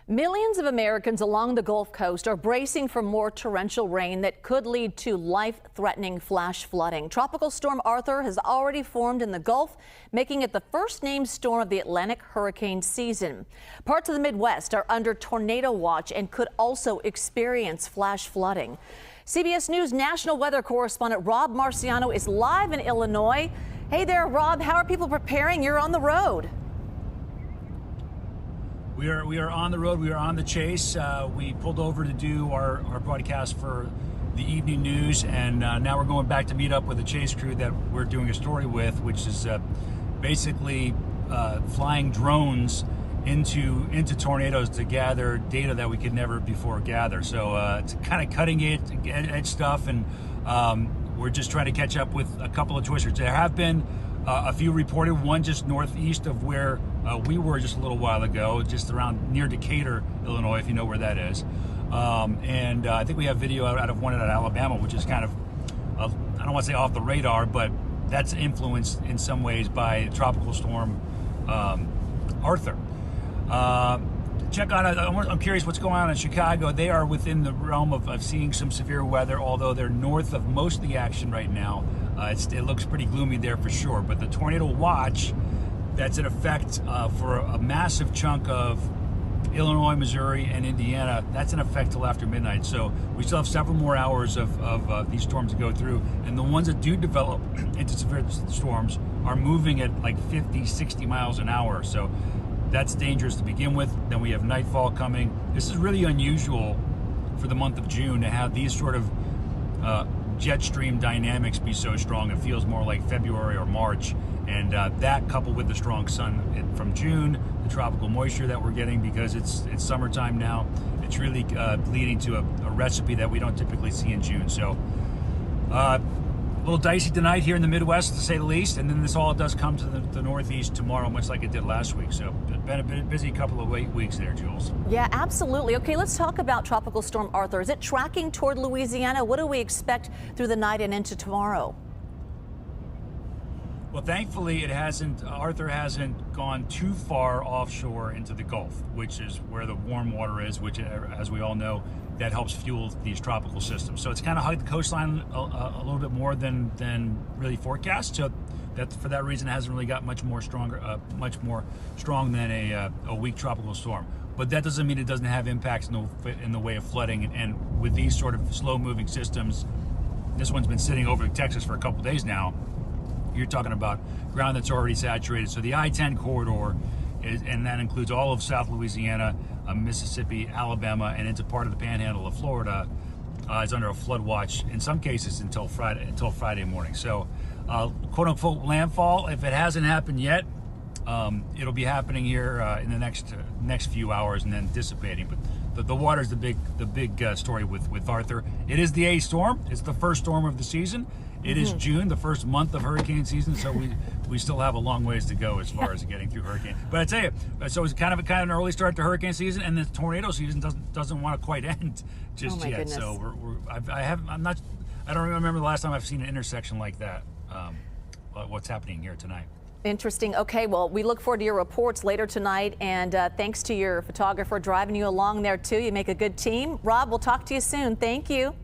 Millions of Americans along the Gulf Coast are bracing for more torrential rain that could lead to life-threatening flash flooding. Tropical storm Arthur has already formed in the Gulf, making it the first named storm of the Atlantic hurricane season. Parts of the Midwest are under tornado watch and could also experience flash flooding. CBS News national weather correspondent Rob Maricano is live in Illinois. Hey there, Rob. How are people preparing? You're on the road. We are on the road. We are on the chase. We pulled over to do our broadcast for the evening news, and now we're going back to meet up with the chase crew that we're doing a story with, which is basically flying drones into tornadoes to gather data that we could never before gather. So it's kind of cutting edge stuff, and we're just trying to catch up with a couple of twisters. There have been a few reported, one just northeast of where we were just a little while ago, just around near Decatur, Illinois, if you know where that is. And I think we have video out of one out of Alabama, which is kind of, I don't want to say off the radar, but that's influenced in some ways by Tropical Storm Arthur. I'm curious what's going on in Chicago. They are within the realm of seeing some severe weather, although they're north of most of the action right now. It looks pretty gloomy there for sure, but the tornado watch that's in effect for a massive chunk of Illinois, Missouri, and Indiana, that's in effect till after midnight. So we still have several more hours of these storms to go through, and the ones that do develop into severe storms are moving at like 50, 60 miles an hour. So that's dangerous to begin with. Then we have nightfall coming. This is really unusual for the month of June to have these sort of jet stream dynamics be so strong. It feels more like February or March, and that coupled with the strong sun from June, the tropical moisture that we're getting because it's summertime now, it's really leading to a recipe that we don't typically see in June. So a little dicey tonight here in the Midwest, to say the least, and then this all does come to the Northeast tomorrow, much like it did last week. So it's been a busy couple of weeks there, Jules. Yeah, absolutely. Okay, let's talk about Tropical Storm Arthur. Is it tracking toward Louisiana? What do we expect through the night and into tomorrow? Well, thankfully, Arthur hasn't gone too far offshore into the Gulf, which is where the warm water is, which, as we all know, that helps fuel these tropical systems. So it's kind of hugged the coastline a little bit more than really forecast. So for that reason, it hasn't really got much more strong than a weak tropical storm. But that doesn't mean it doesn't have impacts in the way of flooding. And with these sort of slow-moving systems, this one's been sitting over Texas for a couple days now. You're talking about ground that's already saturated. So the I-10 corridor, and that includes all of South Louisiana, Mississippi, Alabama, and into part of the panhandle of Florida, is under a flood watch, in some cases until Friday morning. So quote unquote landfall, if it hasn't happened yet, it'll be happening here in the next few hours and then dissipating. But the water's the big story with Arthur. It is the A storm. It's the first storm of the season. It is June, the first month of hurricane season, so we still have a long ways to go as far as getting through hurricane. But I tell you, so it's kind of an early start to hurricane season, and the tornado season doesn't want to quite end just yet. Goodness. So I don't remember the last time I've seen an intersection like that. What's happening here tonight? Interesting. Okay, well, we look forward to your reports later tonight, and thanks to your photographer driving you along there too. You make a good team. Rob, we'll talk to you soon. Thank you.